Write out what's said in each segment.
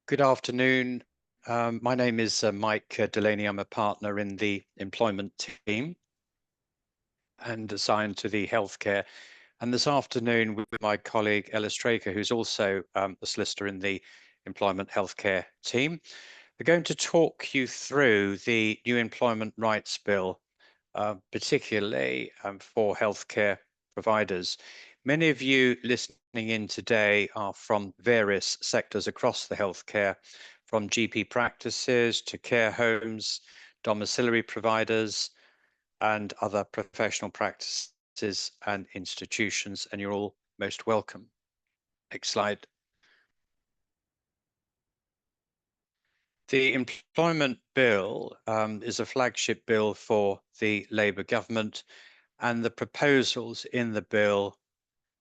Good afternoon. My name is Mike Delaney. I'm a partner in the employment team and assigned to the healthcare. And this afternoon, with my colleague Ella Straker, who's also a solicitor in the employment healthcare team, we're going to talk you through the new Employment Rights Bill, particularly for healthcare providers. Many of you listening in today are from various sectors across the healthcare, from GP practices to care homes, domiciliary providers, and other professional practices and institutions, and you're all most welcome. Next slide. The Employment Bill is a flagship bill for the Labour government, and the proposals in the bill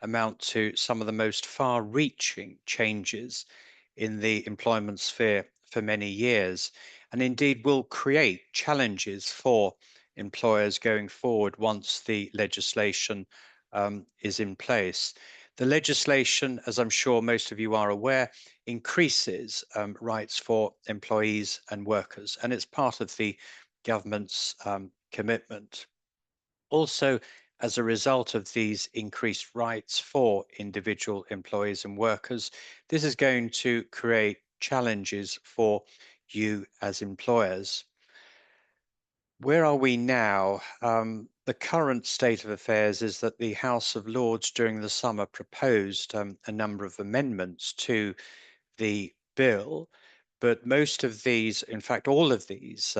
amount to some of the most far-reaching changes in the employment sphere for many years, and indeed will create challenges for employers going forward once the legislation is in place. The legislation, as I'm sure most of you are aware, increases rights for employees and workers, and it's part of the government's commitment. Also, as a result of these increased rights for individual employees and workers, this is going to create challenges for you as employers. Where are we now? The current state of affairs is that the House of Lords during the summer proposed a number of amendments to the bill, but most of these, in fact, all of these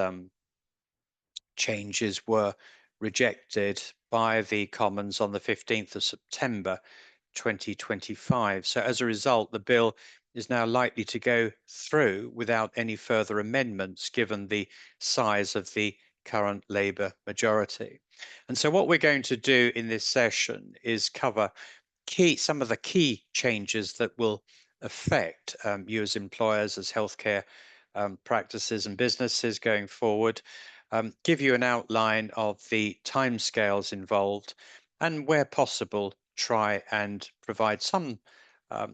changes were rejected by the Commons on the 15th of September 2025. So as a result, the bill is now likely to go through without any further amendments, given the size of the current Labour majority. And so what we're going to do in this session is cover some of the key changes that will affect you as employers, as healthcare practices and businesses going forward, give you an outline of the timescales involved, and where possible, try and provide some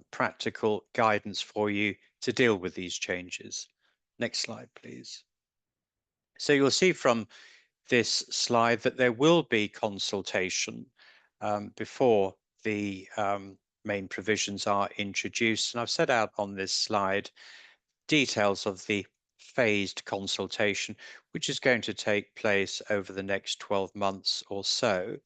practical guidance for you to deal with these changes. Next slide, please. So you'll see from this slide that there will be consultation before the main provisions are introduced. And I've set out on this slide details of the phased consultation, which is going to take place over the next 12 months or so.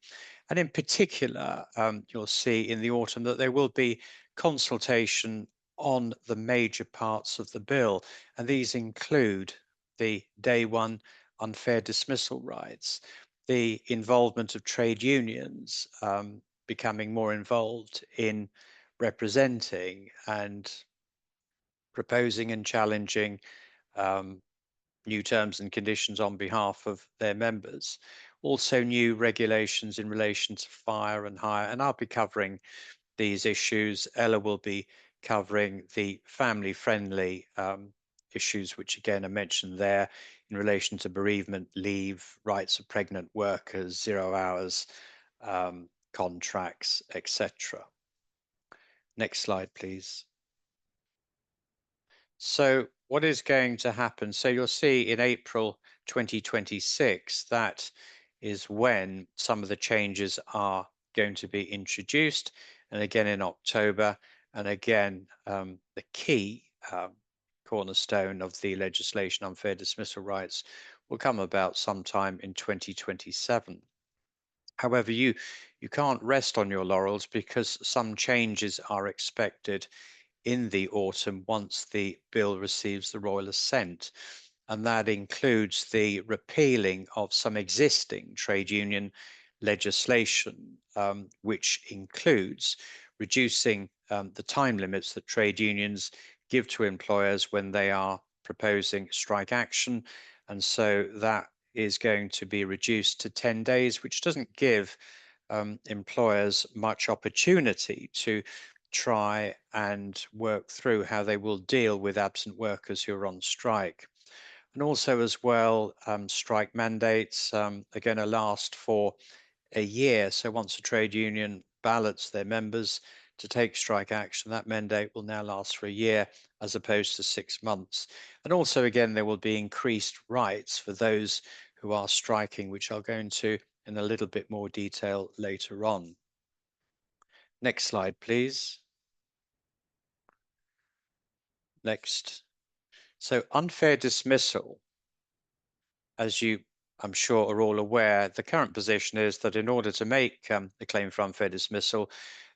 And in particular, you'll see in the autumn that there will be consultation on the major parts of the bill. And these include the day one unfair dismissal rights, the involvement of trade unions becoming more involved in representing and proposing and challenging new terms and conditions on behalf of their members. Also new regulations in relation to fire and hire, and I'll be covering these issues. Ella will be covering the family-friendly issues, which again are mentioned there in relation to bereavement leave, rights of pregnant workers, 0 hours contracts, etc. Next slide, please. So what is going to happen? So you'll see in April 2026, that is when some of the changes are going to be introduced. And again in October, and again, the key cornerstone of the legislation, unfair dismissal rights, will come about sometime in 2027. However, you can't rest on your laurels, because some changes are expected in the autumn once the bill receives the royal assent, and that includes the repealing of some existing trade union legislation, which includes reducing the time limits that trade unions give to employers when they are proposing strike action. And so that is going to be reduced to 10 days, which doesn't give employers much opportunity to try and work through how they will deal with absent workers who are on strike. And also as well, strike mandates are going to last for a year. So once a trade union ballots their members to take strike action, that mandate will now last for a year as opposed to 6 months. And also, again, there will be increased rights for those who are striking, which I'll go into in a little bit more detail later on. Next slide, please. Next. So unfair dismissal, as you, I'm sure, are all aware, the current position is that in order to make a claim for unfair dismissal,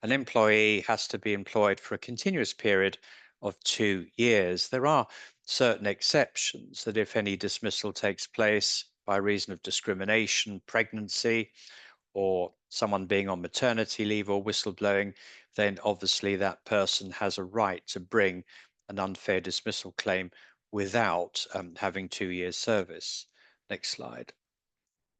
an employee has to be employed for a continuous period of 2 years. There are certain exceptions that if any dismissal takes place by reason of discrimination, pregnancy, or someone being on maternity leave or whistleblowing, then obviously that person has a right to bring an unfair dismissal claim without having 2 years service. Next slide.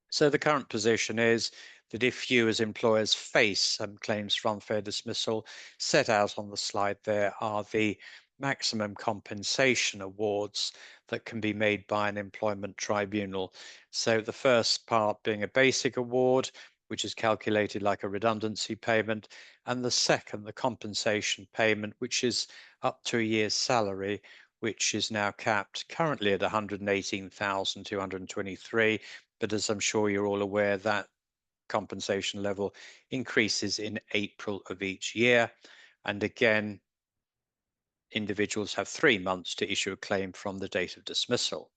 So the current position is that if you as employers face claims for unfair dismissal, set out on the slide there are the maximum compensation awards that can be made by an employment tribunal. So the first part being a basic award, which is calculated like a redundancy payment, and the second, the compensation payment, which is up to a year's salary, which is now capped currently at 118,223. But as I'm sure you're all aware, that compensation level increases in April of each year. And again, individuals have 3 months to issue a claim from the date of dismissal.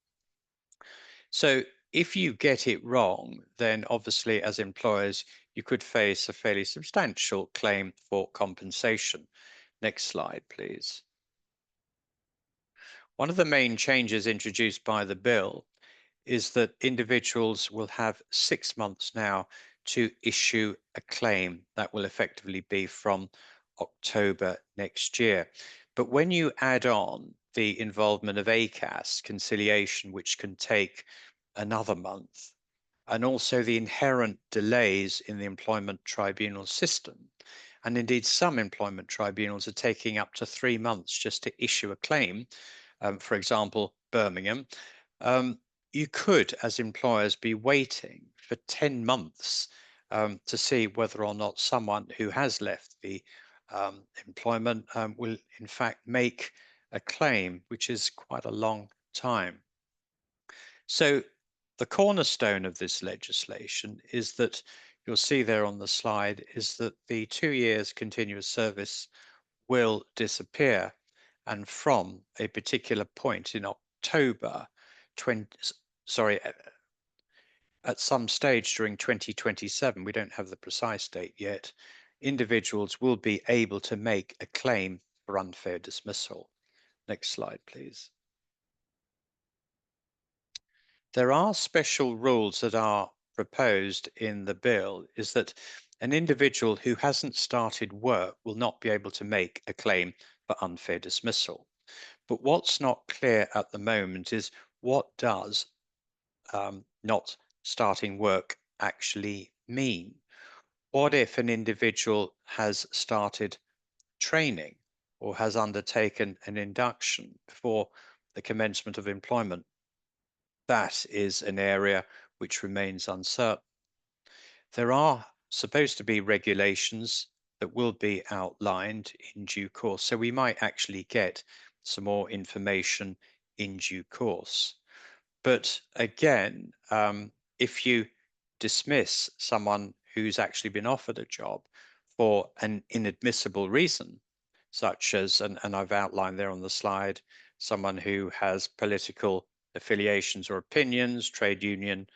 So if you get it wrong, then obviously as employers, you could face a fairly substantial claim for compensation. Next slide, please. One of the main changes introduced by the bill is that individuals will have 6 months now to issue a claim. That will effectively be from October next year. But when you add on the involvement of ACAS conciliation, which can take another month, and also the inherent delays in the employment tribunal system, and indeed some employment tribunals are taking up to 3 months just to issue a claim, for example, Birmingham, you could, as employers, be waiting for 10 months to see whether or not someone who has left the employment will, in fact, make a claim, which is quite a long time. So the cornerstone of this legislation is that you'll see there on the slide is that the 2 years continuous service will disappear. And from a particular point in October 20, sorry, at some stage during 2027, we don't have the precise date yet, individuals will be able to make a claim for unfair dismissal. Next slide, please. There are special rules that are proposed in the bill, is that an individual who hasn't started work will not be able to make a claim for unfair dismissal. But what's not clear at the moment is what does not starting work actually mean? What if an individual has started training or has undertaken an induction before the commencement of employment? That is an area which remains uncertain. There are supposed to be regulations that will be outlined in due course, so we might actually get some more information in due course. But again, if you dismiss someone who's actually been offered a job for an inadmissible reason, such as, and I've outlined there on the slide, someone who has political affiliations or opinions, trade union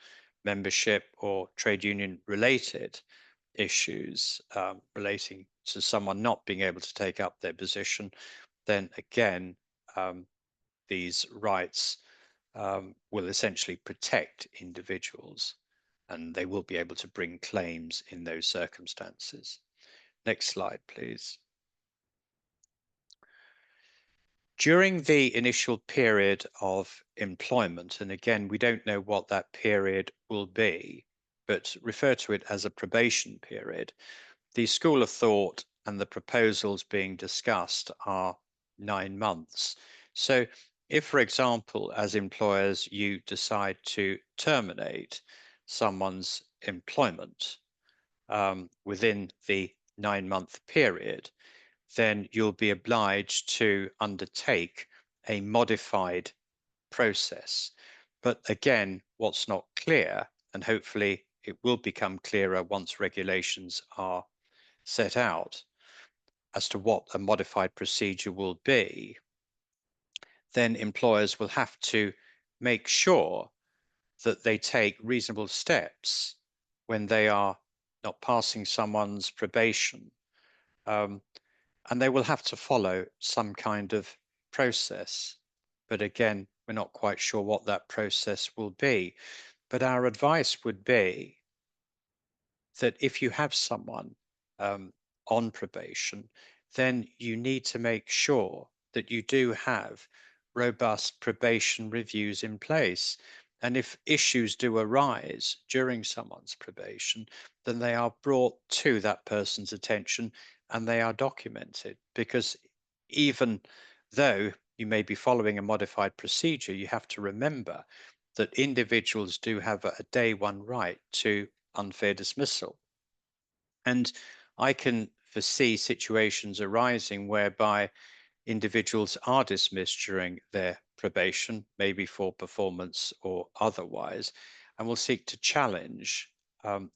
membership, or trade union related issues relating to someone not being able to take up their position, then again, these rights will essentially protect individuals and they will be able to bring claims in those circumstances. Next slide, please. During the initial period of employment, and again, we don't know what that period will be, but refer to it as a probation period, the school of thought and the proposals being discussed are 9 months. So if, for example, as employers, you decide to terminate someone's employment within the 9-month period, then you'll be obliged to undertake a modified process. But again, what's not clear, and hopefully it will become clearer once regulations are set out as to what a modified procedure will be, then employers will have to make sure that they take reasonable steps when they are not passing someone's probation. Um, and they will have to follow some kind of process. But again, we're not quite sure what that process will be. But our advice would be that if you have someone um, on probation, then you need to make sure that you do have robust probation reviews in place. And if issues do arise during someone's probation, then they are brought to that person's attention and they are documented. Because even though you may be following a modified procedure, you have to remember that individuals do have a day one right to unfair dismissal. And I can foresee situations arising whereby individuals are dismissed during their probation, maybe for performance or otherwise, and will seek to challenge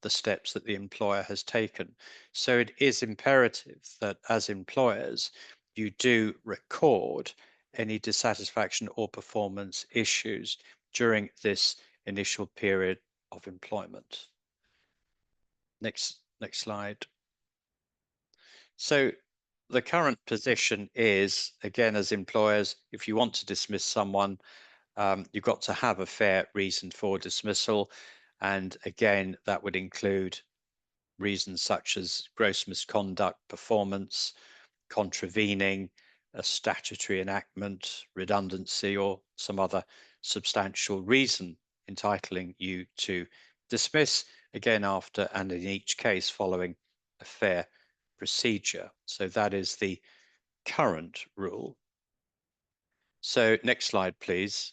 the steps that the employer has taken. So it is imperative that as employers, you do record any dissatisfaction or performance issues during this initial period of employment. Next slide. So the current position is, again, as employers, if you want to dismiss someone, you've got to have a fair reason for dismissal. And again, that would include reasons such as gross misconduct, performance, contravening a statutory enactment, redundancy, or some other substantial reason entitling you to dismiss, again, after and in each case following a fair procedure. So that is the current rule. So next slide, please.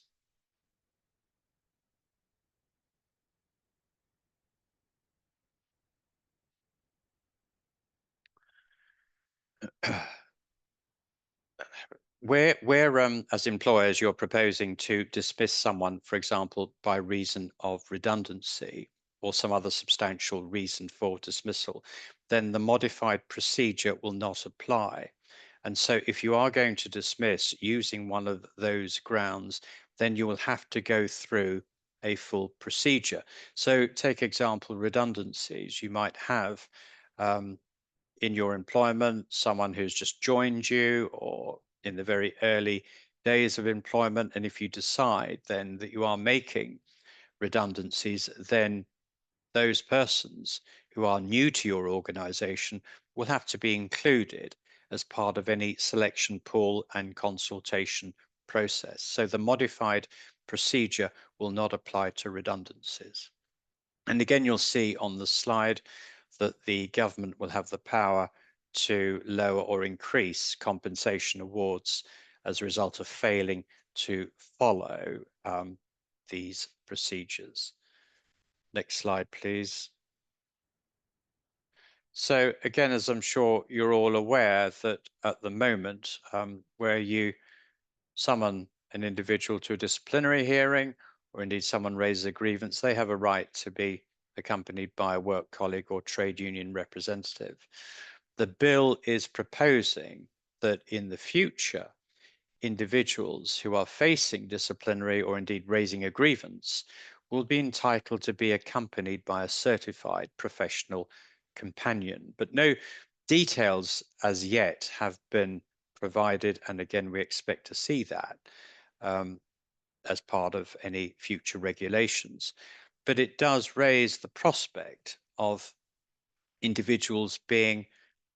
Where as employers, you're proposing to dismiss someone, for example, by reason of redundancy or some other substantial reason for dismissal, then the modified procedure will not apply. And so if you are going to dismiss using one of those grounds, then you will have to go through a full procedure. So take example redundancies. You might have in your employment, someone who's just joined you or in the very early days of employment. And if you decide then that you are making redundancies, then those persons who are new to your organization will have to be included as part of any selection pool and consultation process. So the modified procedure will not apply to redundancies. And again, you'll see on the slide that the government will have the power to lower or increase compensation awards as a result of failing to follow these procedures. Next slide, please. So again, as I'm sure you're all aware that at the moment, where you summon an individual to a disciplinary hearing, or indeed someone raises a grievance, they have a right to be accompanied by a work colleague or trade union representative. The bill is proposing that in the future, individuals who are facing disciplinary or indeed raising a grievance will be entitled to be accompanied by a certified professional companion. But no details as yet have been provided. And again, we expect to see that as part of any future regulations. But it does raise the prospect of individuals being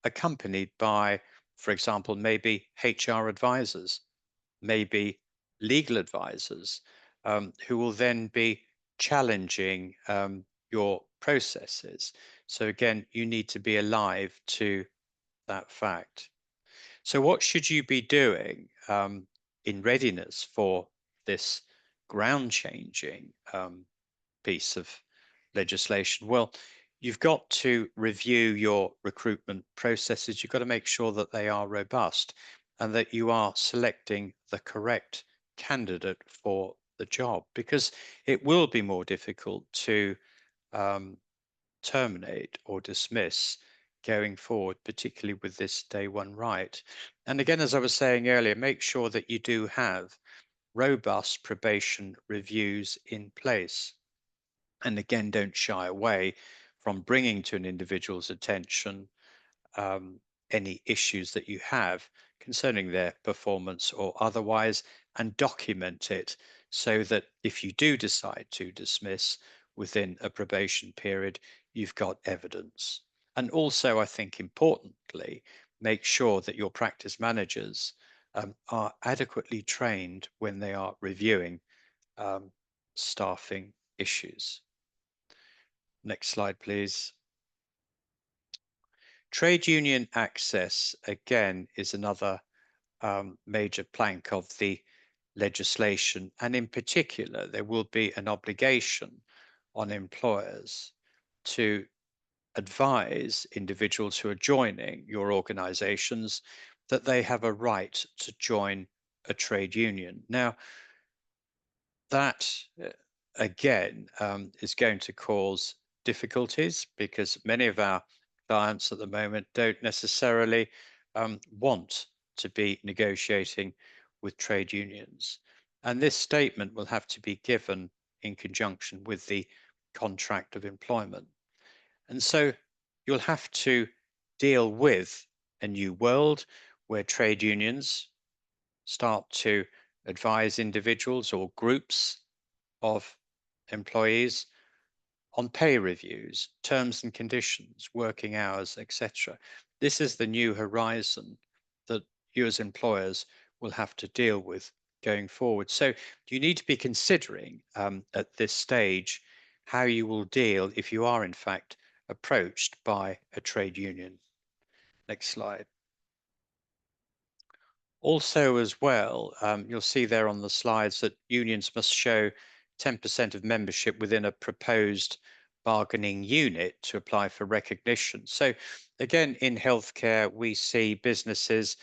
accompanied by, for example, maybe HR advisors, maybe legal advisors, who will then be challenging your processes. So again, you need to be alive to that fact. So what should you be doing in readiness for this ground changing piece of legislation? Well, you've got to review your recruitment processes. You've got to make sure that they are robust and that you are selecting the correct candidate for the job, because it will be more difficult to um, terminate or dismiss going forward, particularly with this day one right. And again, as I was saying earlier, make sure that you do have robust probation reviews in place. And again, don't shy away from bringing to an individual's attention um, any issues that you have concerning their performance or otherwise, and document it so that if you do decide to dismiss within a probation period, you've got evidence. And also, I think importantly, make sure that your practice managers are adequately trained when they are reviewing um, staffing issues. Next slide, please. Trade union access, again, is another major plank of the legislation. And in particular, there will be an obligation on employers to advise individuals who are joining your organizations that they have a right to join a trade union. Now, that again is going to cause difficulties because many of our clients at the moment don't necessarily want to be negotiating with trade unions. And this statement will have to be given in conjunction with the contract of employment. And so you'll have to deal with a new world where trade unions start to advise individuals or groups of employees on pay reviews, terms and conditions, working hours, etc. This is the new horizon that you as employers will have to deal with going forward. So you need to be considering at this stage how you will deal if you are in fact approached by a trade union. Next slide. Also, as well, you'll see there on the slides that unions must show 10% of membership within a proposed bargaining unit to apply for recognition. So, again, in healthcare, we see businesses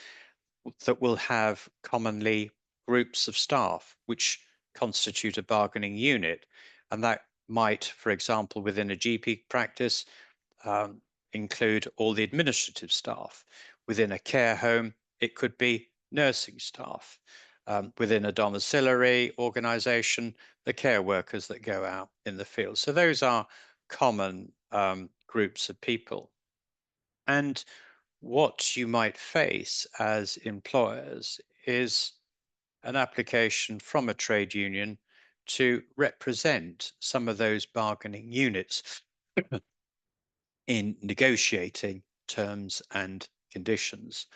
that will have commonly groups of staff which constitute a bargaining unit. And that might, for example, within a GP practice, um, include all the administrative staff. Within a care home, it could be nursing staff. Within a domiciliary organisation, the care workers that go out in the field. So those are common groups of people. And what you might face as employers is an application from a trade union to represent some of those bargaining units in negotiating terms and conditions.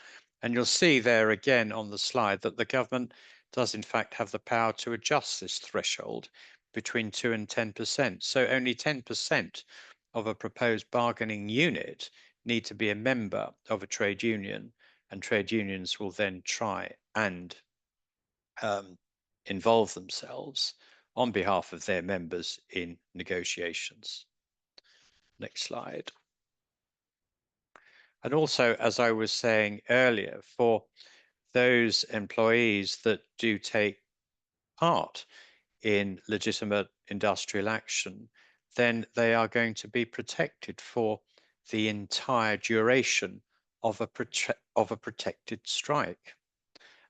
And you'll see there again on the slide that the government does in fact have the power to adjust this threshold between 2 and 10%. So only 10% of a proposed bargaining unit need to be a member of a trade union, and trade unions will then try and um, involve themselves on behalf of their members in negotiations. Next slide. And also, as I was saying earlier, for those employees that do take part in legitimate industrial action, then they are going to be protected for the entire duration of a protected strike.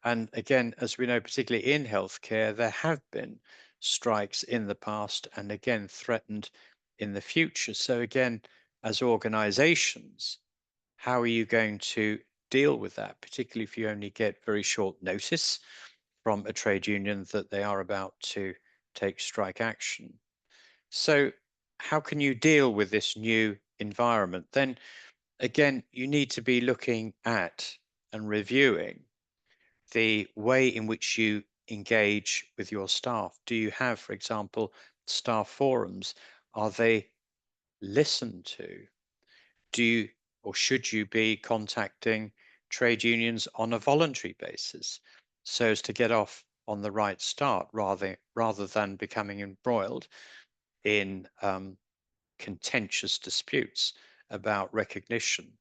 And again, as we know, particularly in healthcare, there have been strikes in the past and again threatened in the future. So again, as organizations, how are you going to deal with that, particularly if you only get very short notice from a trade union that they are about to take strike action? So how can you deal with this new environment? Then again, you need to be looking at and reviewing the way in which you engage with your staff. Do you have, for example, staff forums? Are they listened to? Do you or should you be contacting trade unions on a voluntary basis so as to get off on the right start rather than becoming embroiled in contentious disputes about recognition.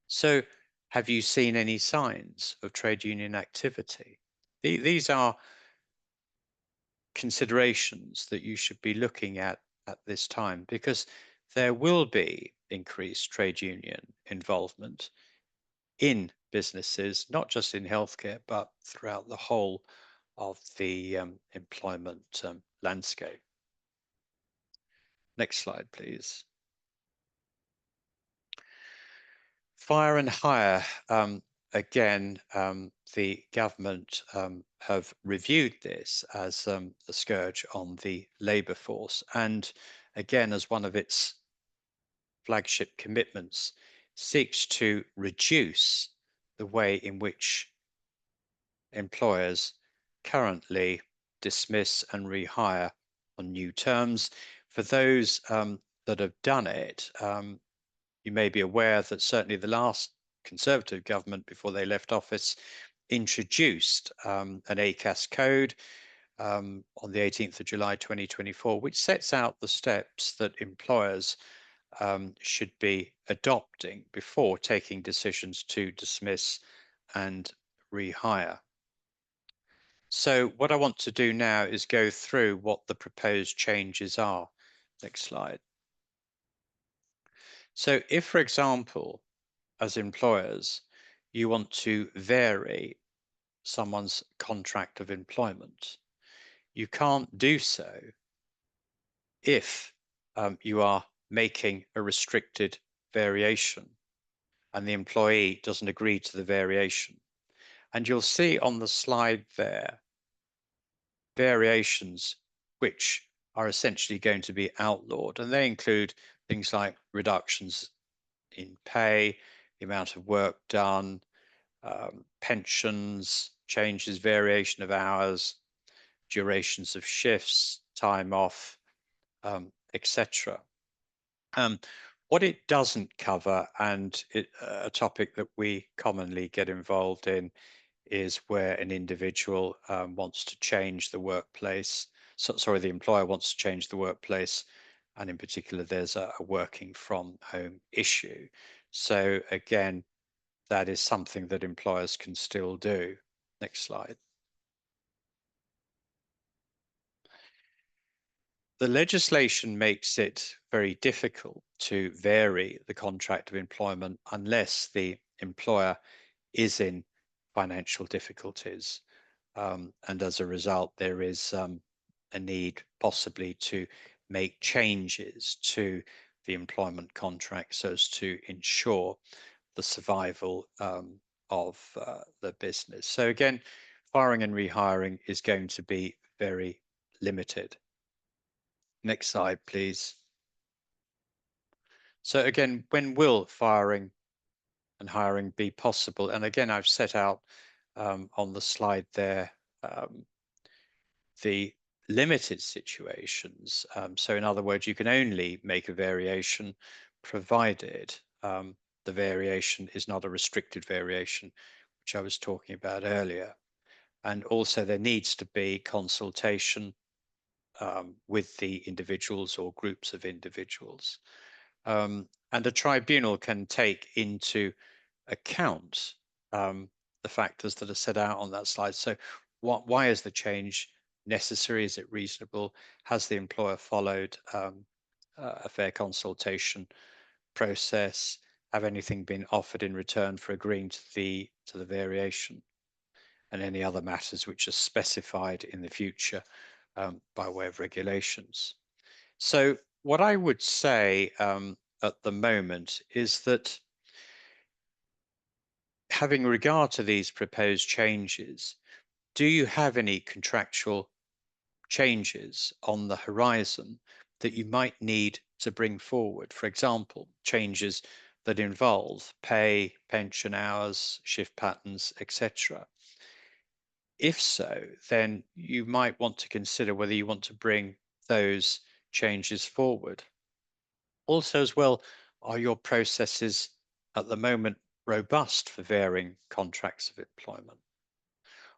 So, have you seen any signs of trade union activity? These are considerations that you should be looking at this time, because there will be increased trade union involvement in businesses, not just in healthcare, but throughout the whole of the employment landscape. Next slide, please. Fire and hire. Again, the government have reviewed this as a scourge on the labour force, and again, as one of its flagship commitments, seeks to reduce the way in which employers currently dismiss and rehire on new terms. For those that have done it, you may be aware that certainly the last Conservative government, before they left office, introduced an ACAS code on the 18th of July 2024, which sets out the steps that employers should be adopting before taking decisions to dismiss and rehire. So what I want to do now is go through what the proposed changes are. Next slide. So if, for example, as employers, you want to vary someone's contract of employment, you can't do so if you are making a restricted variation and the employee doesn't agree to the variation. And you'll see on the slide there variations which are essentially going to be outlawed, and they include things like reductions in pay, the amount of work done, pensions, changes, variation of hours, durations of shifts, time off, etc. What it doesn't cover, and a topic that we commonly get involved in, is where an individual wants to change the workplace. Sorry, the employer wants to change the workplace, and in particular, there's a working from home issue. So again, that is something that employers can still do. Next slide. The legislation makes it very difficult to vary the contract of employment unless the employer is in financial difficulties. And as a result, there is a need possibly to make changes to the employment contract so as to ensure the survival of the business. So again, firing and rehiring is going to be very limited. Next slide, please. So again, when will firing and hiring be possible? And again, I've set out on the slide there the limited situations. So in other words, you can only make a variation provided the variation is not a restricted variation, which I was talking about earlier. And also there needs to be consultation with the individuals or groups of individuals. And a tribunal can take into account the factors that are set out on that slide. So why is the change necessary? Is it reasonable? Has the employer followed a fair consultation process? Have anything been offered in return for agreeing to the variation? And any other matters which are specified in the future by way of regulations. So what I would say at the moment is that having regard to these proposed changes, do you have any contractual changes on the horizon that you might need to bring forward? For example, changes that involve pay, pension hours, shift patterns, etc. If so, then you might want to consider whether you want to bring those changes forward. Also, as well, are your processes at the moment robust for varying contracts of employment?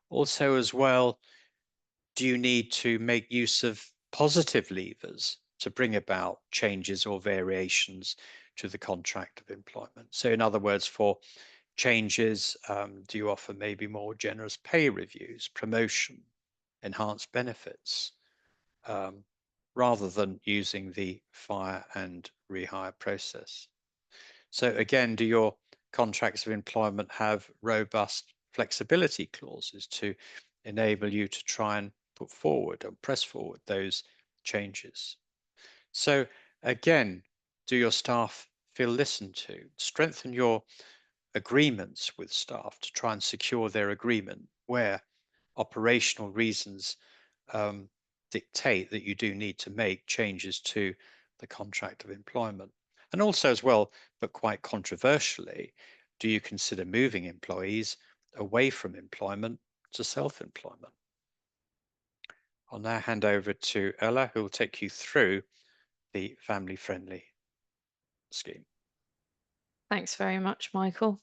Also, as well, do you need to make use of positive levers to bring about changes or variations to the contract of employment. So in other words, for changes, do you offer maybe more generous pay reviews, promotion, enhanced benefits, um, rather than using the fire and rehire process? So again, do your contracts of employment have robust flexibility clauses to enable you to try and put forward and press forward those changes? So again, do your staff feel listened to? Strengthen your agreements with staff to try and secure their agreement where operational reasons um, dictate that you do need to make changes to the contract of employment. And also, as well, but quite controversially, do you consider moving employees away from employment to self employment? I'll now hand over to Ella, who will take you through the family friendly scheme. Thanks very much, Michael.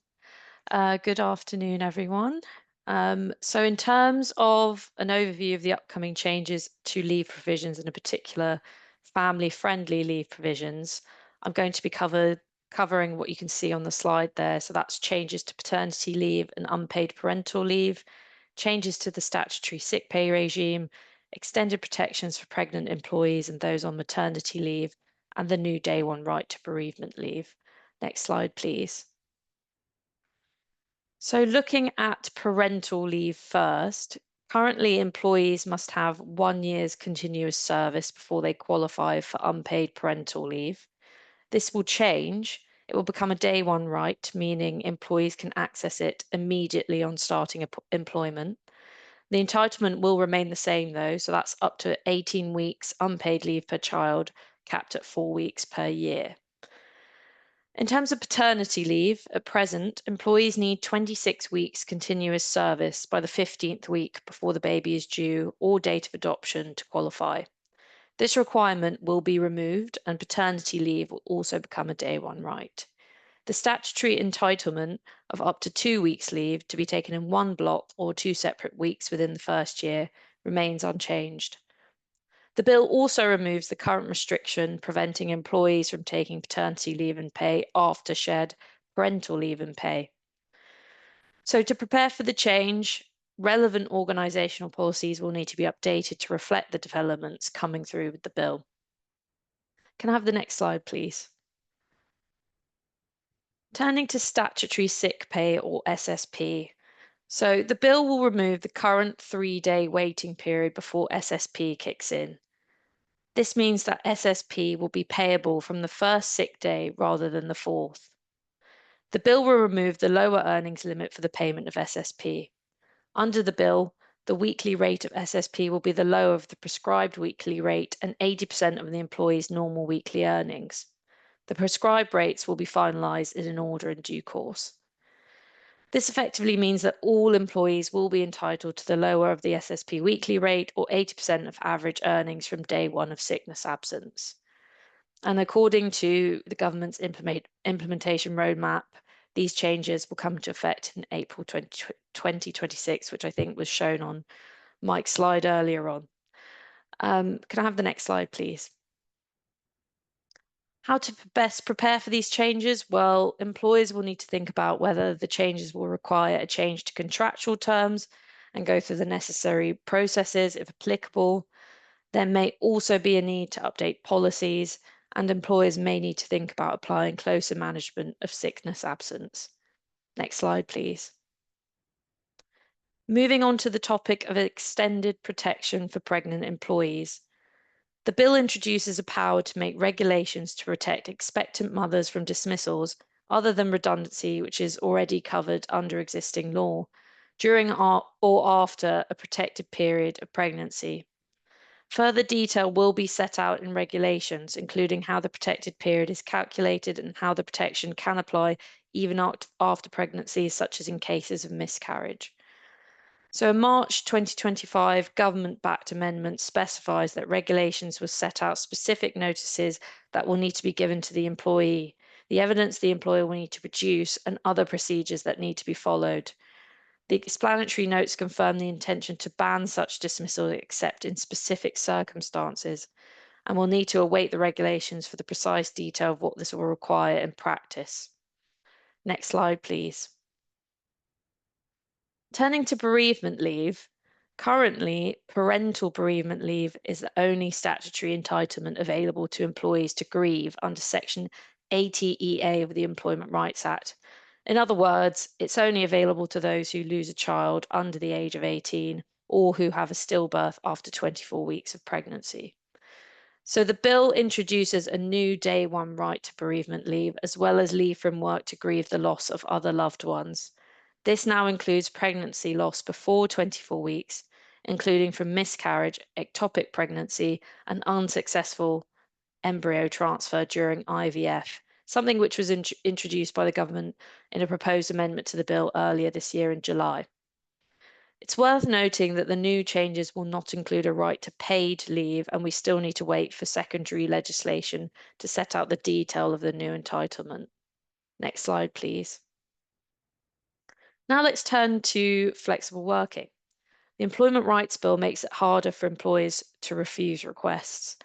Good afternoon, everyone. So in terms of an overview of the upcoming changes to leave provisions, and in particular family-friendly leave provisions, I'm going to be covering what you can see on the slide there. So that's changes to paternity leave and unpaid parental leave, changes to the statutory sick pay regime, extended protections for pregnant employees and those on maternity leave, and the new day one right to bereavement leave. Next slide, please. So looking at parental leave first, currently employees must have 1 year's continuous service before they qualify for unpaid parental leave. This will change. It will become a day one right, meaning employees can access it immediately on starting employment. The entitlement will remain the same though, so that's up to 18 weeks unpaid leave per child, capped at 4 weeks per year. In terms of paternity leave, at present, employees need 26 weeks continuous service by the 15th week before the baby is due or date of adoption to qualify. This requirement will be removed and paternity leave will also become a day one right. The statutory entitlement of up to 2 weeks leave to be taken in one block or 2 separate weeks within the first year remains unchanged. The bill also removes the current restriction preventing employees from taking paternity leave and pay after shared parental leave and pay. So to prepare for the change, relevant organisational policies will need to be updated to reflect the developments coming through with the bill. Can I have the next slide, please? Turning to statutory sick pay or SSP. So the bill will remove the current 3-day waiting period before SSP kicks in. This means that SSP will be payable from the first sick day rather than the fourth. The bill will remove the lower earnings limit for the payment of SSP. Under the bill, the weekly rate of SSP will be the lower of the prescribed weekly rate and 80% of the employee's normal weekly earnings. The prescribed rates will be finalised in an order in due course. This effectively means that all employees will be entitled to the lower of the SSP weekly rate or 80% of average earnings from day one of sickness absence. And according to the government's implementation roadmap, these changes will come into effect in April 2026, which I think was shown on Mike's slide earlier on. Can I have the next slide, please? How to best prepare for these changes? Well, employers will need to think about whether the changes will require a change to contractual terms and go through the necessary processes if applicable. There may also be a need to update policies, and employers may need to think about applying closer management of sickness absence. Next slide, please. Moving on to the topic of extended protection for pregnant employees. The bill introduces a power to make regulations to protect expectant mothers from dismissals other than redundancy, which is already covered under existing law, during or after a protected period of pregnancy. Further detail will be set out in regulations, including how the protected period is calculated and how the protection can apply even after pregnancy, such as in cases of miscarriage. So, a March 2025 government-backed amendment specifies that regulations will set out specific notices that will need to be given to the employee, the evidence the employer will need to produce, and other procedures that need to be followed. The explanatory notes confirm the intention to ban such dismissal except in specific circumstances. and we'll need to await the regulations for the precise detail of what this will require in practice. Next slide, please. Turning to bereavement leave, currently parental bereavement leave is the only statutory entitlement available to employees to grieve under Section 80EA of the Employment Rights Act. In other words, it's only available to those who lose a child under the age of 18 or who have a stillbirth after 24 weeks of pregnancy. So the bill introduces a new day one right to bereavement leave, as well as leave from work to grieve the loss of other loved ones. This now includes pregnancy loss before 24 weeks, including from miscarriage, ectopic pregnancy, and unsuccessful embryo transfer during IVF, something which was introduced by the government in a proposed amendment to the bill earlier this year in July. It's worth noting that the new changes will not include a right to paid leave, and we still need to wait for secondary legislation to set out the detail of the new entitlement. Next slide, please. Now let's turn to flexible working. The Employment Rights Bill makes it harder for employers to refuse requests.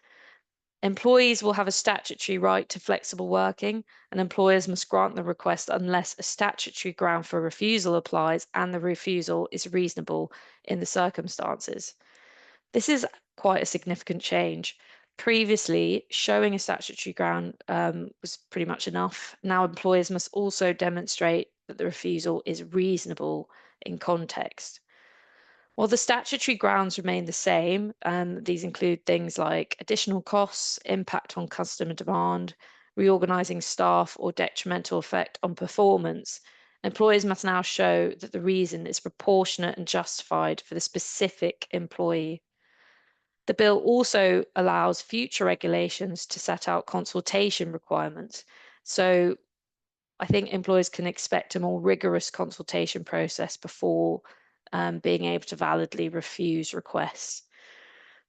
Employees will have a statutory right to flexible working, and employers must grant the request unless a statutory ground for refusal applies and the refusal is reasonable in the circumstances. This is quite a significant change. Previously, showing a statutory ground was pretty much enough. Now, employers must also demonstrate that the refusal is reasonable in context. While the statutory grounds remain the same, these include things like additional costs, impact on customer demand, reorganising staff, or detrimental effect on performance. Employers must now show that the reason is proportionate and justified for the specific employee. The bill also allows future regulations to set out consultation requirements. So I think employers can expect a more rigorous consultation process before being able to validly refuse requests.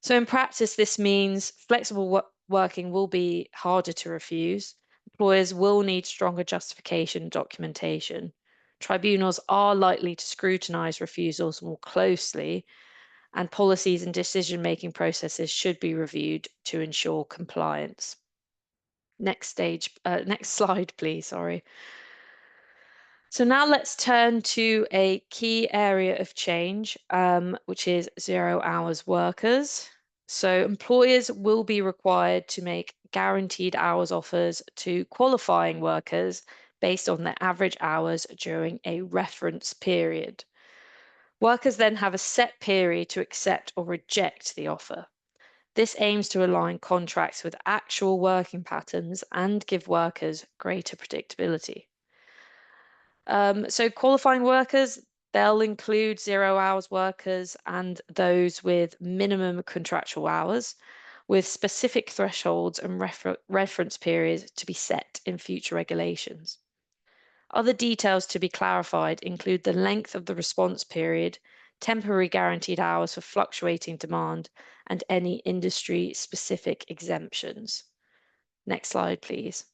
So in practice, this means flexible working will be harder to refuse. Employers will need stronger justification documentation. Tribunals are likely to scrutinise refusals more closely, and policies and decision-making processes should be reviewed to ensure compliance. Next slide, please. Sorry. So now let's turn to a key area of change, which is 0 hours workers. So employers will be required to make guaranteed hours offers to qualifying workers based on their average hours during a reference period. Workers then have a set period to accept or reject the offer. This aims to align contracts with actual working patterns and give workers greater predictability. So qualifying workers, they'll include 0 hours workers and those with minimum contractual hours, with specific thresholds and reference periods to be set in future regulations. Other details to be clarified include the length of the response period, temporary guaranteed hours for fluctuating demand, and any industry-specific exemptions. Next slide, please.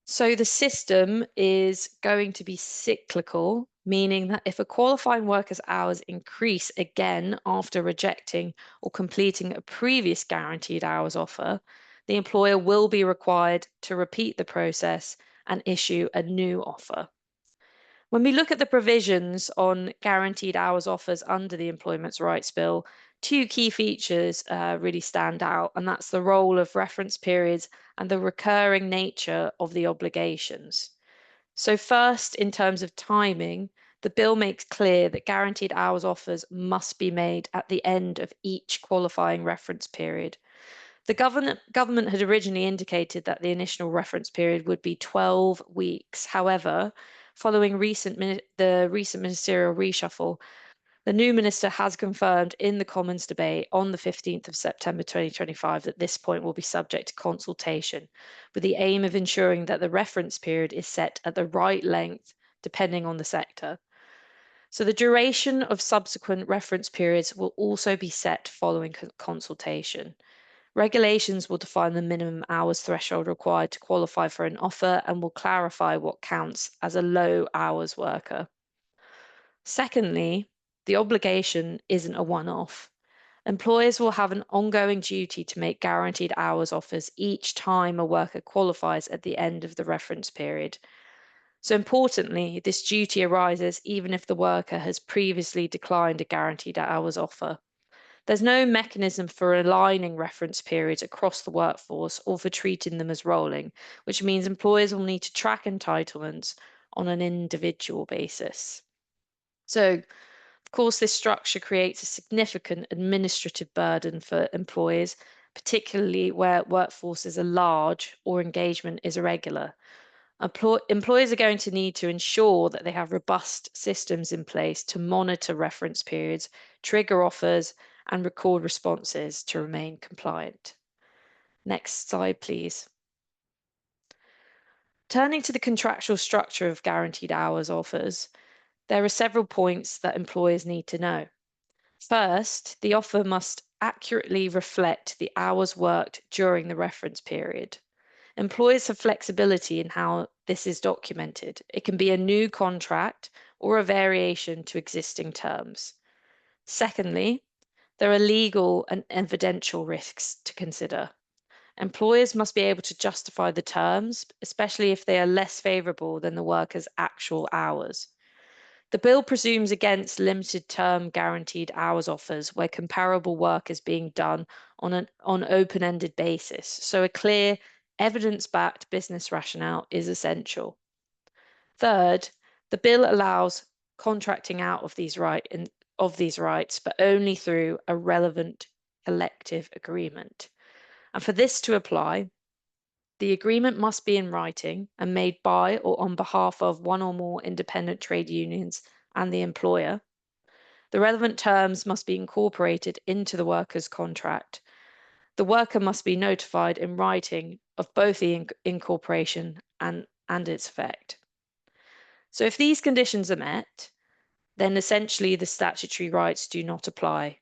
So the system is going to be cyclical, meaning that if a qualifying worker's hours increase again after rejecting or completing a previous guaranteed hours offer, the employer will be required to repeat the process and issue a new offer. When we look at the provisions on guaranteed hours offers under the Employment Rights Bill, two key features really stand out, and that's the role of reference periods and the recurring nature of the obligations. So first, in terms of timing, the bill makes clear that guaranteed hours offers must be made at the end of each qualifying reference period. The government had originally indicated that the initial reference period would be 12 weeks. However, following the recent ministerial reshuffle, the new minister has confirmed in the Commons debate on the 15th of September 2025 that this point will be subject to consultation, with the aim of ensuring that the reference period is set at the right length depending on the sector. So the duration of subsequent reference periods will also be set following consultation. Regulations will define the minimum hours threshold required to qualify for an offer and will clarify what counts as a low hours worker. Secondly, the obligation isn't a one-off. Employers will have an ongoing duty to make guaranteed hours offers each time a worker qualifies at the end of the reference period. So, importantly, this duty arises even if the worker has previously declined a guaranteed hours offer. There's no mechanism for aligning reference periods across the workforce or for treating them as rolling, which means employers will need to track entitlements on an individual basis. So, of course, this structure creates a significant administrative burden for employers, particularly where workforces are large or engagement is irregular. Employers are going to need to ensure that they have robust systems in place to monitor reference periods, trigger offers, and record responses to remain compliant. Next slide, please. Turning to the contractual structure of guaranteed hours offers, there are several points that employers need to know. First, the offer must accurately reflect the hours worked during the reference period. Employers have flexibility in how this is documented. It can be a new contract or a variation to existing terms. Secondly, there are legal and evidential risks to consider. Employers must be able to justify the terms, especially if they are less favourable than the worker's actual hours. The bill presumes against limited term guaranteed hours offers where comparable work is being done on an open-ended basis. So a clear, evidence-backed business rationale is essential. Third, the bill allows contracting out of these rights, but only through a relevant collective agreement. And for this to apply, the agreement must be in writing and made by or on behalf of one or more independent trade unions and the employer. The relevant terms must be incorporated into the worker's contract. The worker must be notified in writing of both the incorporation and its effect. So if these conditions are met, then essentially the statutory rights do not apply.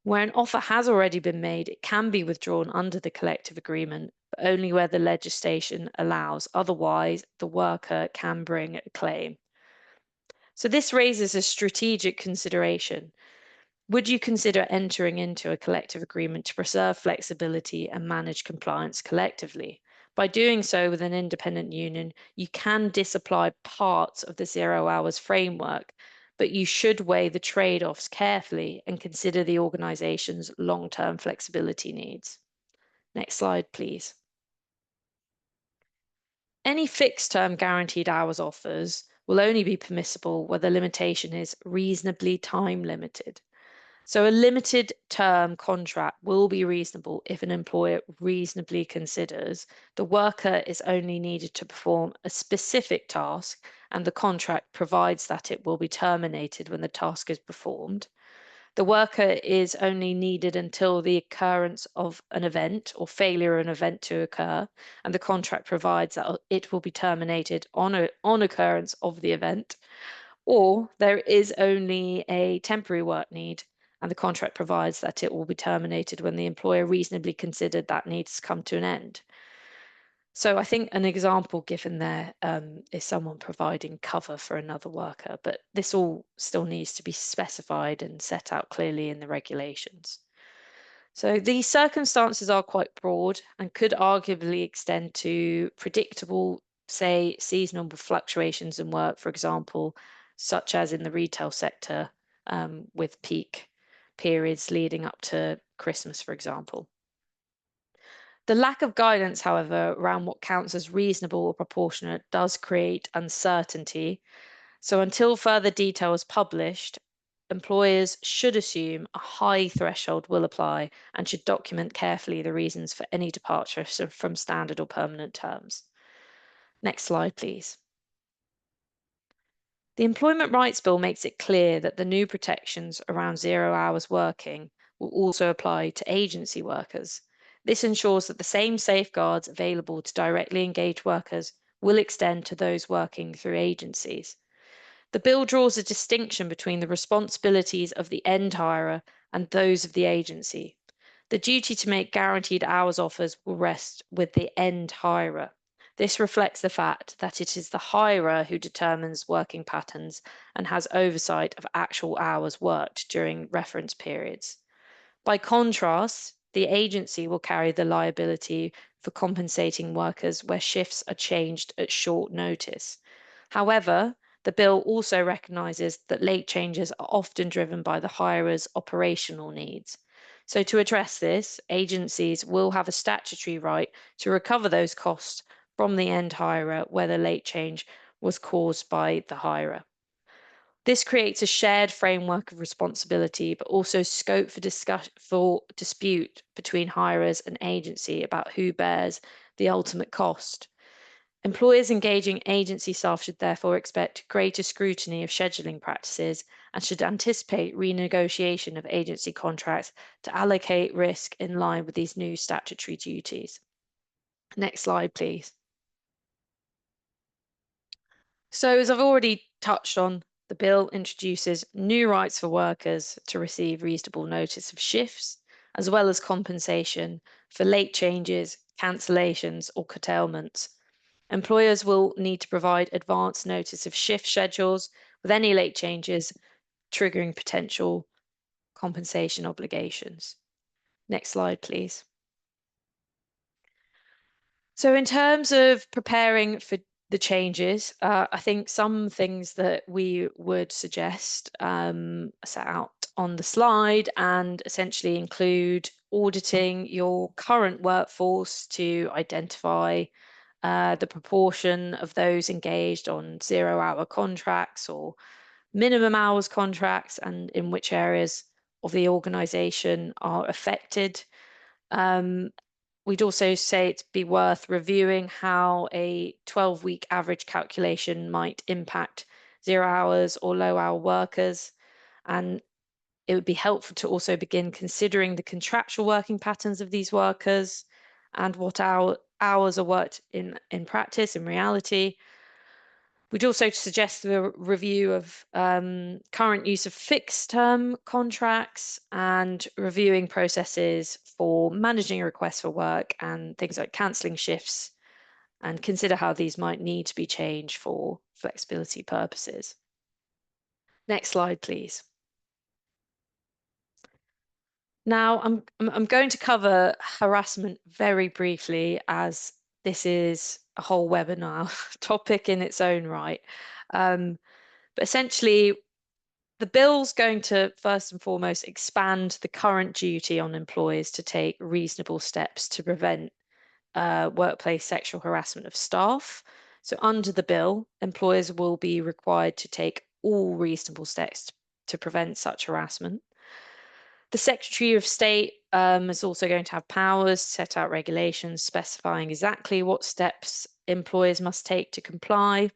Where an offer has already been made, it can be withdrawn under the collective agreement, but only where the legislation allows. Otherwise, the worker can bring a claim. So this raises a strategic consideration. Would you consider entering into a collective agreement to preserve flexibility and manage compliance collectively? By doing so with an independent union, you can disapply parts of the 0 hours framework, but you should weigh the trade offs carefully and consider the organisation's long term flexibility needs. Next slide, please. Any fixed term guaranteed hours offers will only be permissible where the limitation is reasonably time limited. So a limited term contract will be reasonable if an employer reasonably considers the worker is only needed to perform a specific task and the contract provides that it will be terminated when the task is performed. The worker is only needed until the occurrence of an event or failure of an event to occur, and the contract provides that it will be terminated on occurrence of the event. Or there is only a temporary work need, and the contract provides that it will be terminated when the employer reasonably considered that needs to come to an end. So I think an example given there is someone providing cover for another worker, but this all still needs to be specified and set out clearly in the regulations. So these circumstances are quite broad and could arguably extend to predictable, say, seasonal fluctuations in work, for example, such as in the retail sector with peak periods leading up to Christmas, for example. The lack of guidance, however, around what counts as reasonable or proportionate does create uncertainty. So until further detail is published, employers should assume a high threshold will apply and should document carefully the reasons for any departure from standard or permanent terms. Next slide, please. The Employment Rights Bill makes it clear that the new protections around 0 hours working will also apply to agency workers. This ensures that the same safeguards available to directly engaged workers will extend to those working through agencies. The bill draws a distinction between the responsibilities of the end hirer and those of the agency. The duty to make guaranteed hours offers will rest with the end hirer. This reflects the fact that it is the hirer who determines working patterns and has oversight of actual hours worked during reference periods. By contrast, the agency will carry the liability for compensating workers where shifts are changed at short notice. However, the bill also recognises that late changes are often driven by the hirer's operational needs. So, to address this, agencies will have a statutory right to recover those costs from the end hirer where the late change was caused by the hirer. This creates a shared framework of responsibility, but also scope for dispute between hirers and agency about who bears the ultimate cost. Employers engaging agency staff should therefore expect greater scrutiny of scheduling practices and should anticipate renegotiation of agency contracts to allocate risk in line with these new statutory duties. Next slide, please. So, as I've already touched on, the bill introduces new rights for workers to receive reasonable notice of shifts, as well as compensation for late changes, cancellations, or curtailments. Employers will need to provide advance notice of shift schedules with any late changes triggering potential compensation obligations. Next slide, please. So, in terms of preparing for the changes, I think some things that we would suggest set out on the slide and essentially include auditing your current workforce to identify the proportion of those engaged on 0 hour contracts or minimum hours contracts and in which areas of the organization are affected. Um, We'd also say it'd be worth reviewing how a 12-week average calculation might impact 0 hours or low-hour workers. And it would be helpful to also begin considering the contractual working patterns of these workers and what hours are worked in practice, in reality. We'd also suggest a review of current use of fixed term contracts and reviewing processes for managing requests for work and things like cancelling shifts, and consider how these might need to be changed for flexibility purposes. Next slide, please. Now, I'm going to cover harassment very briefly as this is a whole webinar topic in its own right. But essentially, the bill's going to first and foremost expand the current duty on employers to take reasonable steps to prevent workplace sexual harassment of staff. So, under the bill, employers will be required to take all reasonable steps to prevent such harassment. The Secretary of State is also going to have powers to set out regulations specifying exactly what steps employers must take to comply.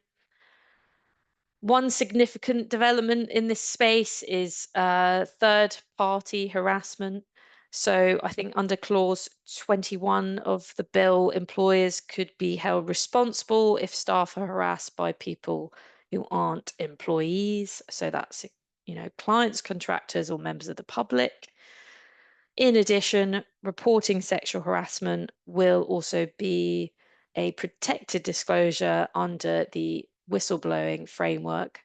One significant development in this space is third party harassment. So I think under clause 21 of the bill, employers could be held responsible if staff are harassed by people who aren't employees. So that's, clients, contractors, or members of the public. In addition, reporting sexual harassment will also be a protected disclosure under the whistleblowing framework.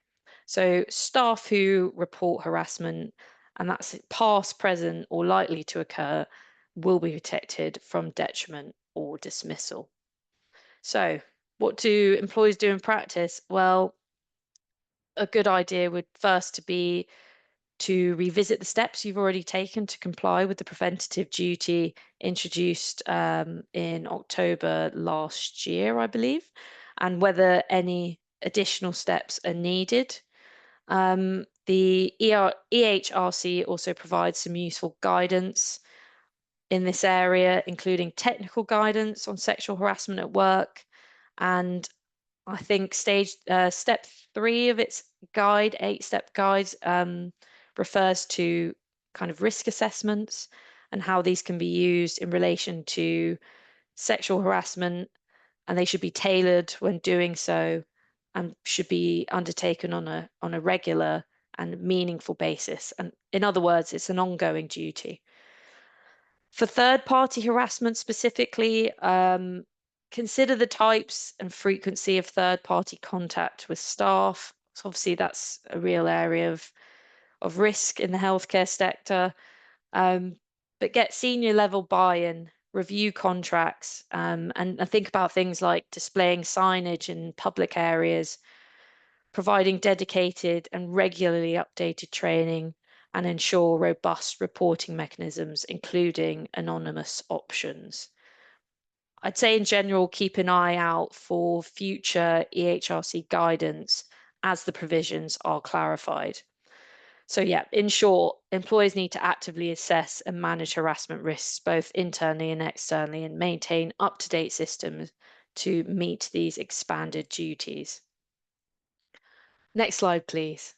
So, staff who report harassment, and that's past, present, or likely to occur, will be protected from detriment or dismissal. So, what do employees do in practice? Well, a good idea would first to be to revisit the steps you've already taken to comply with the preventative duty introduced in October last year, I believe, and whether any additional steps are needed. The EHRC also provides some useful guidance in this area, including technical guidance on sexual harassment at work. And I think step 3 of its guide, 8-step guide, refers to kind of risk assessments and how these can be used in relation to sexual harassment, and they should be tailored when doing so and should be undertaken on a regular and meaningful basis. And in other words, it's an ongoing duty. For third party harassment specifically, consider the types and frequency of third party contact with staff. So obviously, that's a real area of risk in the healthcare sector. but get senior level buy-in, review contracts, and think about things like displaying signage in public areas, providing dedicated and regularly updated training, and ensure robust reporting mechanisms, including anonymous options. I'd say in general, keep an eye out for future EHRC guidance as the provisions are clarified. So yeah, in short, employers need to actively assess and manage harassment risks, both internally and externally, and maintain up-to-date systems to meet these expanded duties. Next slide, please.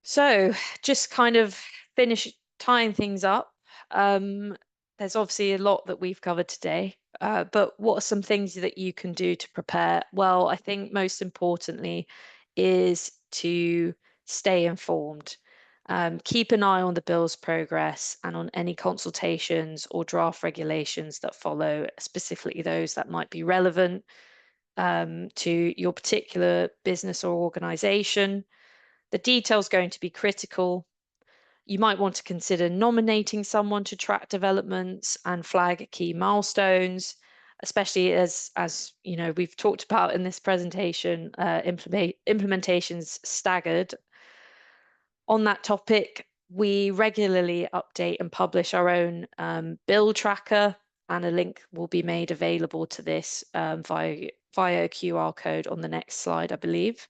So just kind of finish tying things up. Um, there's obviously a lot that we've covered today, but what are some things that you can do to prepare? Well, I think most importantly is to stay informed. Keep an eye on the bill's progress and on any consultations or draft regulations that follow, specifically those that might be relevant to your particular business or organization. The detail's going to be critical. You might want to consider nominating someone to track developments and flag key milestones, especially as you know we've talked about in this presentation, implementations staggered. On that topic, we regularly update and publish our own bill tracker, and a link will be made available to this via a QR code on the next slide, I believe.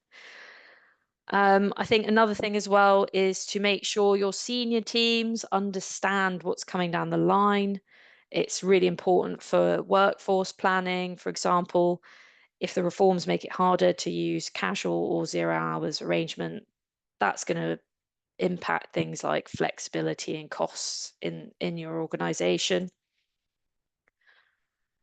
I think another thing as well is to make sure your senior teams understand what's coming down the line. It's really important for workforce planning, for example, if the reforms make it harder to use casual or 0 hours arrangement, that's going to impact things like flexibility and costs in your organization.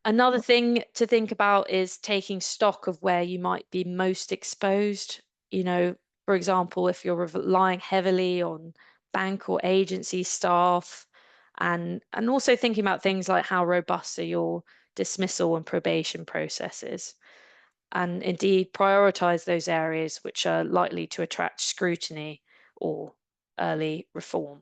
Another thing to think about is taking stock of where you might be most exposed. You know, for example, if you're relying heavily on bank or agency staff, and also thinking about things like how robust are your dismissal and probation processes, and indeed prioritize those areas which are likely to attract scrutiny or early reform.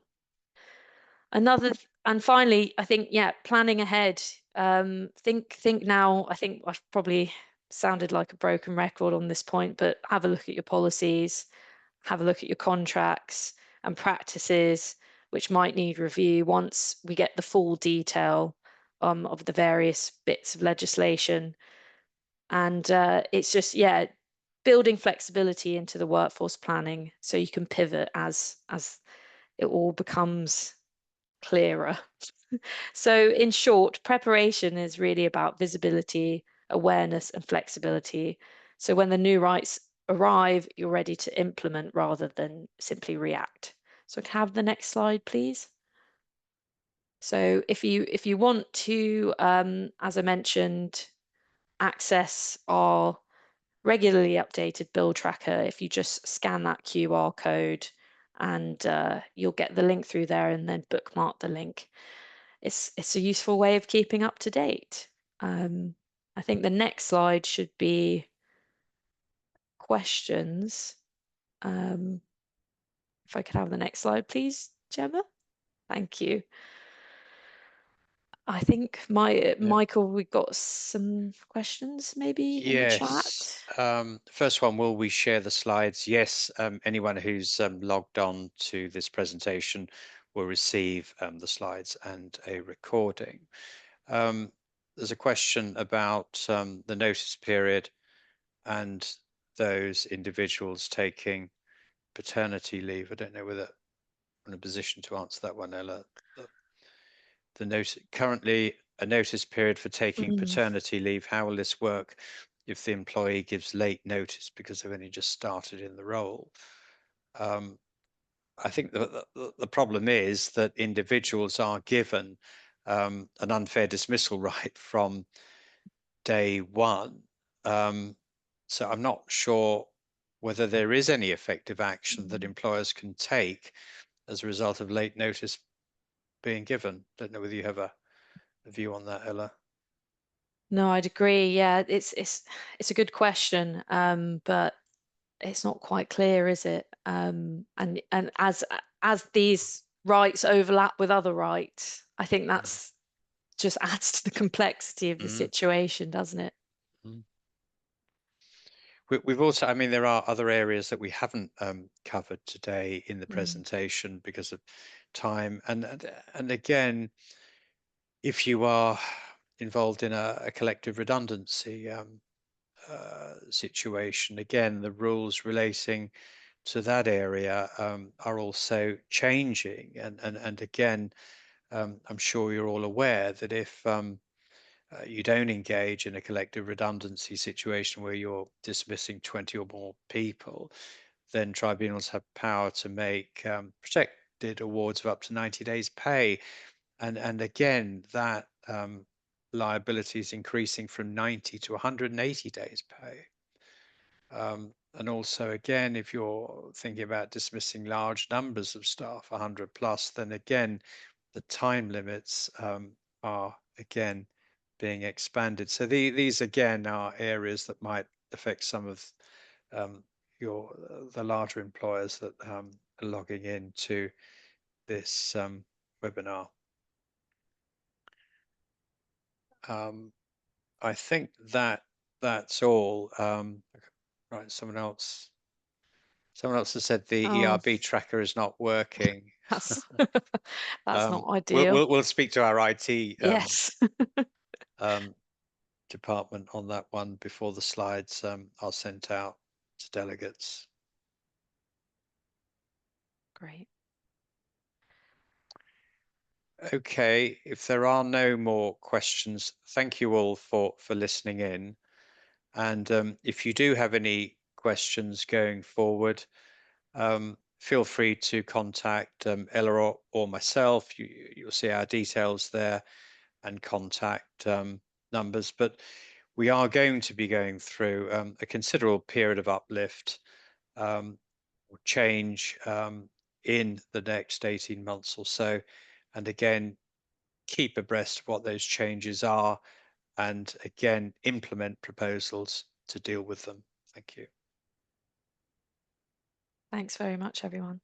And finally, I think, yeah, planning ahead. Think now. I think I've probably sounded like a broken record on this point, but have a look at your policies, have a look at your contracts and practices, which might need review once we get the full detail of the various bits of legislation. And it's just, yeah, building flexibility into the workforce planning so you can pivot as it all becomes clearer. So, in short, preparation is really about visibility, awareness, and flexibility. So, when the new rights arrive, you're ready to implement rather than simply react. So, can I have the next slide, please? So, if you want to, as I mentioned, access our regularly updated bill tracker, if you just scan that QR code and you'll get the link through there and then bookmark the link. It's a useful way of keeping up to date. I think the next slide should be questions. Um, if I could have the next slide, please, Gemma. Thank you. I think Yeah. Michael, we got some questions maybe in the Yes. chat. First one, will we share the slides? Yes. Anyone who's logged on to this presentation will receive the slides and a recording. There's a question about the notice period and those individuals taking paternity leave. I don't know whether I'm in a position to answer that one, Ella. The notice currently a notice period for taking Mm. paternity leave. How will this work if the employee gives late notice because they've only just started in the role? I think the problem is that individuals are given an unfair dismissal right from day one. So I'm not sure whether there is any effective action that Mm. employers can take as a result of late notice being given. Don't know whether you have a view on that, Ella. No, I'd agree. Yeah, it's a good question, but it's not quite clear, is it? And as as these rights overlap with other rights, I think Mm, that's just adds to the complexity of the mm, situation, doesn't it? mm. We've also, I mean, there are other areas that we haven't covered today in the Mm, presentation because of time. And again, if you are involved in a collective redundancy situation, again, the rules relating to that area are also changing. And again, I'm sure you're all aware that if you don't engage in a collective redundancy situation where you're dismissing 20 or more people, then tribunals have power to make protected awards of up to 90 days pay. And again, that liability is increasing from 90 to 180 days pay. And also, again, if you're thinking about dismissing large numbers of staff, 100 plus, then again, the time limits are again being expanded. So these again are areas that might affect some of um, the larger employers that are logging into this webinar. Um, I think that's all. Right, someone else has said the oh, ERB tracker is not working. that's that's not We'll, ideal. we'll speak to our IT Yes. um, department on that one before the slides are sent out to delegates. Great. Okay, if there are no more questions, thank you all for listening in. And if you do have any questions going forward, feel free to contact Ella or myself. You'll see our details there and contact numbers. But we are going to be going through a considerable period of uplift um, or change in the next 18 months or so. And again, keep abreast of what those changes are and again, implement proposals to deal with them. Thank you. Thanks very much, everyone.